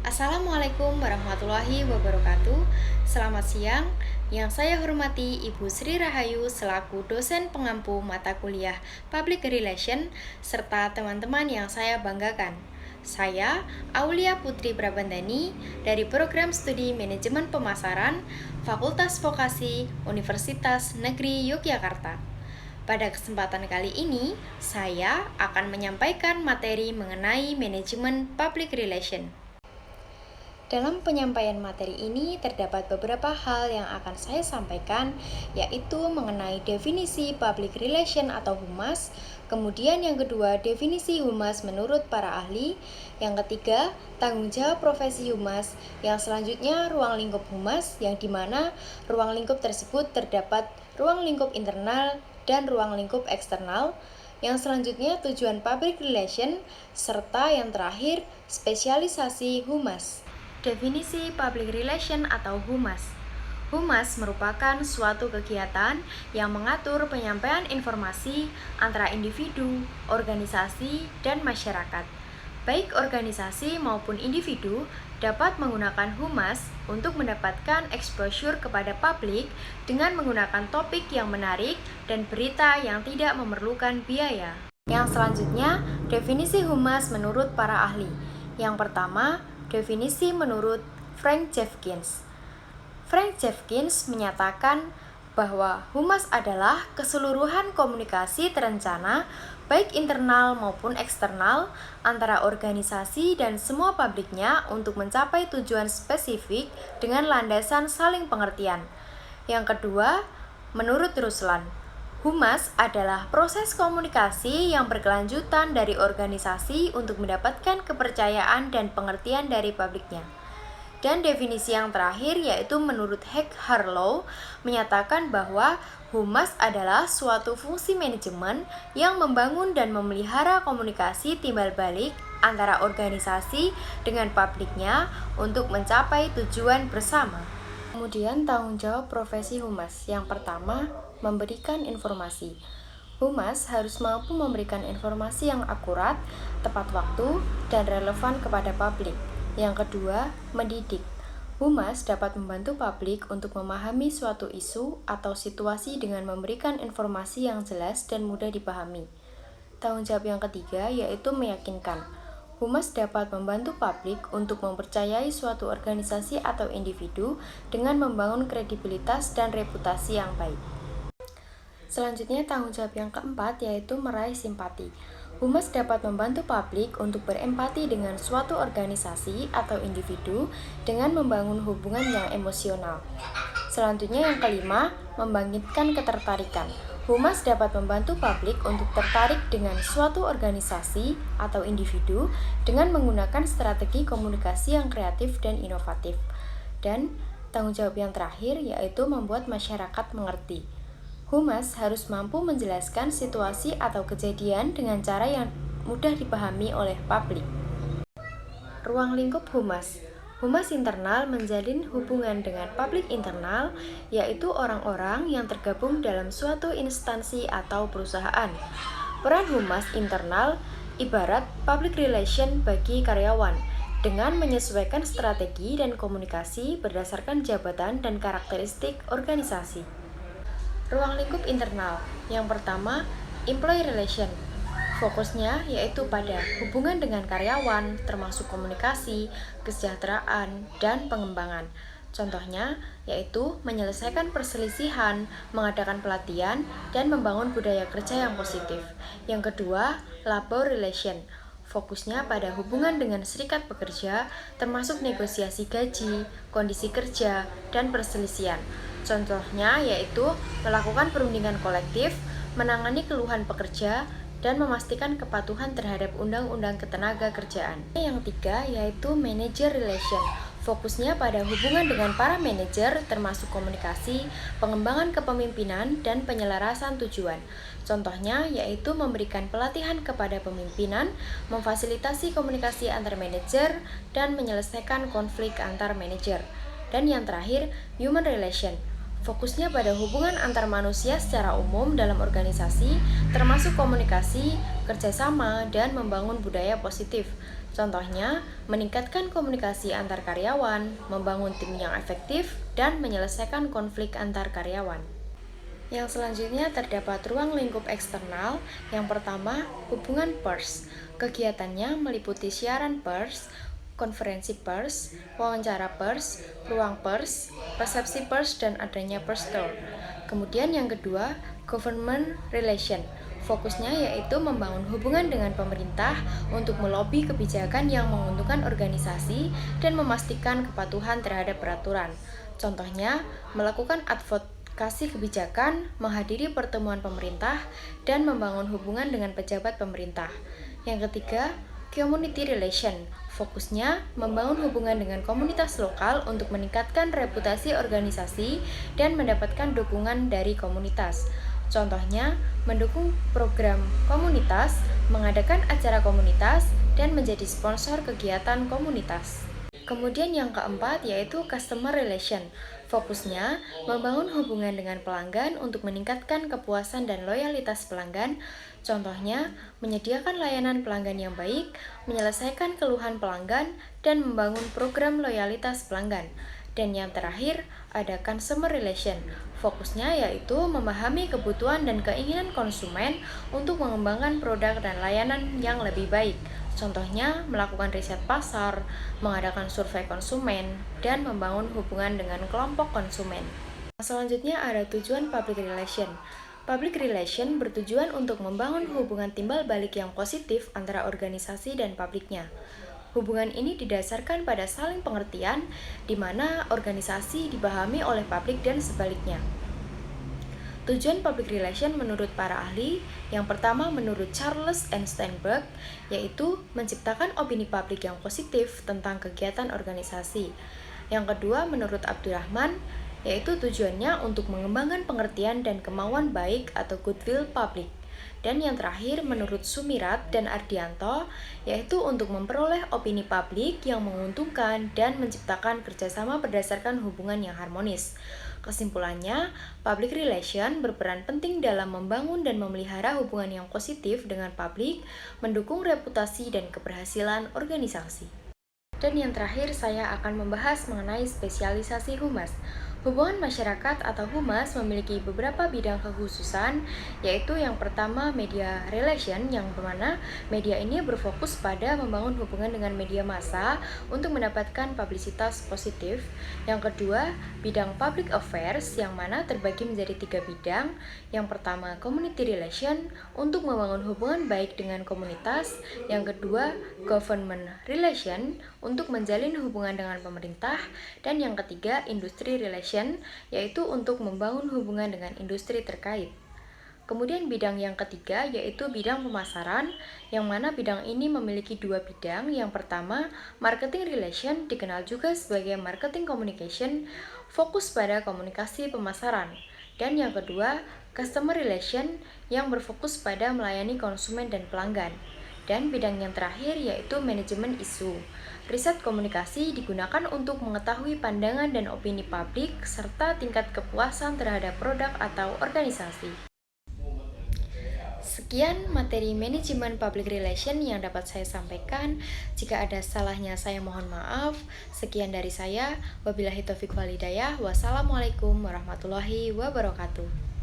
Assalamualaikum warahmatullahi wabarakatuh. Selamat siang. Yang saya hormati Ibu Sri Rahayu selaku dosen pengampu mata kuliah Public Relation serta teman-teman yang saya banggakan. Saya Aulia Putri Prabandani dari Program Studi Manajemen Pemasaran Fakultas Vokasi Universitas Negeri Yogyakarta. Pada kesempatan kali ini, saya akan menyampaikan materi mengenai manajemen public relation. Dalam penyampaian materi ini terdapat beberapa hal yang akan saya sampaikan, yaitu mengenai definisi public relation atau humas, kemudian yang kedua definisi humas menurut para ahli, yang ketiga tanggung jawab profesi humas, yang selanjutnya ruang lingkup humas, yang dimana ruang lingkup tersebut terdapat ruang lingkup internal dan ruang lingkup eksternal, yang selanjutnya tujuan public relation, serta yang terakhir spesialisasi humas. Definisi public relation atau humas. Humas merupakan suatu kegiatan yang mengatur penyampaian informasi antara individu, organisasi, dan masyarakat. Baik organisasi maupun individu dapat menggunakan humas untuk mendapatkan exposure kepada publik dengan menggunakan topik yang menarik dan berita yang tidak memerlukan biaya. Yang selanjutnya, definisi humas menurut para ahli. Yang pertama, definisi menurut Frank Jeffkins. Frank Jeffkins menyatakan bahwa humas adalah keseluruhan komunikasi terencana baik internal maupun eksternal antara organisasi dan semua publiknya untuk mencapai tujuan spesifik dengan landasan saling pengertian. Yang kedua, menurut Ruslan, humas adalah proses komunikasi yang berkelanjutan dari organisasi untuk mendapatkan kepercayaan dan pengertian dari publiknya. Dan definisi yang terakhir yaitu menurut Heck Harlow menyatakan bahwa humas adalah suatu fungsi manajemen yang membangun dan memelihara komunikasi timbal balik antara organisasi dengan publiknya untuk mencapai tujuan bersama. Kemudian tanggung jawab profesi humas. Yang pertama, memberikan informasi. Humas harus mampu memberikan informasi yang akurat, tepat waktu, dan relevan kepada publik. Yang kedua, mendidik. Humas dapat membantu publik untuk memahami suatu isu atau situasi dengan memberikan informasi yang jelas dan mudah dipahami. Tanggung jawab yang ketiga yaitu meyakinkan. Humas dapat membantu publik untuk mempercayai suatu organisasi atau individu dengan membangun kredibilitas dan reputasi yang baik. Selanjutnya tanggung jawab yang keempat yaitu meraih simpati. Humas dapat membantu publik untuk berempati dengan suatu organisasi atau individu dengan membangun hubungan yang emosional. Selanjutnya yang kelima, membangkitkan ketertarikan. Humas dapat membantu publik untuk tertarik dengan suatu organisasi atau individu dengan menggunakan strategi komunikasi yang kreatif dan inovatif. Dan tanggung jawab yang terakhir yaitu membuat masyarakat mengerti. Humas harus mampu menjelaskan situasi atau kejadian dengan cara yang mudah dipahami oleh publik. Ruang lingkup humas. Humas internal menjalin hubungan dengan publik internal, yaitu orang-orang yang tergabung dalam suatu instansi atau perusahaan. Peran humas internal ibarat public relation bagi karyawan, dengan menyesuaikan strategi dan komunikasi berdasarkan jabatan dan karakteristik organisasi. Ruang lingkup internal. Yang pertama, employee relation. Fokusnya yaitu pada hubungan dengan karyawan, termasuk komunikasi, kesejahteraan, dan pengembangan. Contohnya yaitu menyelesaikan perselisihan, mengadakan pelatihan, dan membangun budaya kerja yang positif. Yang kedua, labor relation. Fokusnya pada hubungan dengan serikat pekerja, termasuk negosiasi gaji, kondisi kerja, dan perselisihan. Contohnya yaitu melakukan perundingan kolektif, menangani keluhan pekerja, dan memastikan kepatuhan terhadap undang-undang ketenagakerjaan. Yang ketiga yaitu manager relation. Fokusnya pada hubungan dengan para manajer termasuk komunikasi, pengembangan kepemimpinan, dan penyelarasan tujuan. Contohnya yaitu memberikan pelatihan kepada pemimpinan, memfasilitasi komunikasi antar manajer, dan menyelesaikan konflik antar manajer. Dan yang terakhir, human relation. Fokusnya pada hubungan antar manusia secara umum dalam organisasi, termasuk komunikasi, kerjasama, dan membangun budaya positif. Contohnya, meningkatkan komunikasi antar karyawan, membangun tim yang efektif, dan menyelesaikan konflik antar karyawan. Yang selanjutnya terdapat ruang lingkup eksternal. Yang pertama, hubungan pers. Kegiatannya meliputi siaran pers, konferensi pers, wawancara pers, ruang pers, resepsi pers, dan adanya pers tour. Kemudian yang kedua, government relation. Fokusnya yaitu membangun hubungan dengan pemerintah untuk melobi kebijakan yang menguntungkan organisasi dan memastikan kepatuhan terhadap peraturan. Contohnya, melakukan advokasi kebijakan, menghadiri pertemuan pemerintah, dan membangun hubungan dengan pejabat pemerintah. Yang ketiga, community relation. Fokusnya membangun hubungan dengan komunitas lokal untuk meningkatkan reputasi organisasi dan mendapatkan dukungan dari komunitas. Contohnya, mendukung program komunitas, mengadakan acara komunitas, dan menjadi sponsor kegiatan komunitas. Kemudian yang keempat yaitu customer relation. Fokusnya membangun hubungan dengan pelanggan untuk meningkatkan kepuasan dan loyalitas pelanggan. Contohnya, menyediakan layanan pelanggan yang baik, menyelesaikan keluhan pelanggan, dan membangun program loyalitas pelanggan. Dan yang terakhir, ada consumer relation. Fokusnya yaitu memahami kebutuhan dan keinginan konsumen untuk mengembangkan produk dan layanan yang lebih baik. Contohnya, melakukan riset pasar, mengadakan survei konsumen, dan membangun hubungan dengan kelompok konsumen. Selanjutnya ada tujuan public relation. Public relation bertujuan untuk membangun hubungan timbal balik yang positif antara organisasi dan publiknya. Hubungan ini didasarkan pada saling pengertian, di mana organisasi dipahami oleh publik dan sebaliknya. Tujuan public relation menurut para ahli, yang pertama menurut Charles and Steinberg, yaitu menciptakan opini publik yang positif tentang kegiatan organisasi. Yang kedua menurut Abdurrahman, yaitu tujuannya untuk mengembangkan pengertian dan kemauan baik atau goodwill publik. Dan yang terakhir menurut Sumirat dan Ardianto, yaitu untuk memperoleh opini publik yang menguntungkan dan menciptakan kerjasama berdasarkan hubungan yang harmonis. Kesimpulannya, public relation berperan penting dalam membangun dan memelihara hubungan yang positif dengan publik, mendukung reputasi dan keberhasilan organisasi. Dan yang terakhir, saya akan membahas mengenai spesialisasi humas. Hubungan masyarakat atau humas memiliki beberapa bidang kekhususan, yaitu yang pertama media relation, yang bermana media ini berfokus pada membangun hubungan dengan media massa untuk mendapatkan publisitas positif. Yang kedua, bidang public affairs, yang mana terbagi menjadi 3 bidang. Yang pertama, community relation, untuk membangun hubungan baik dengan komunitas. Yang kedua, government relation, untuk menjalin hubungan dengan pemerintah. Dan yang ketiga, industry relation, yaitu untuk membangun hubungan dengan industri terkait. Kemudian bidang yang ketiga yaitu bidang pemasaran, yang mana bidang ini memiliki 2 bidang. Yang pertama, marketing relation, dikenal juga sebagai marketing communication, fokus pada komunikasi pemasaran. Dan yang kedua, customer relation, yang berfokus pada melayani konsumen dan pelanggan. Dan bidang yang terakhir yaitu manajemen isu. Riset komunikasi digunakan untuk mengetahui pandangan dan opini publik serta tingkat kepuasan terhadap produk atau organisasi. Sekian materi manajemen public relation yang dapat saya sampaikan. Jika ada salahnya saya mohon maaf. Sekian dari saya. Wabillahi taufiq wal hidayah. Wassalamualaikum warahmatullahi wabarakatuh.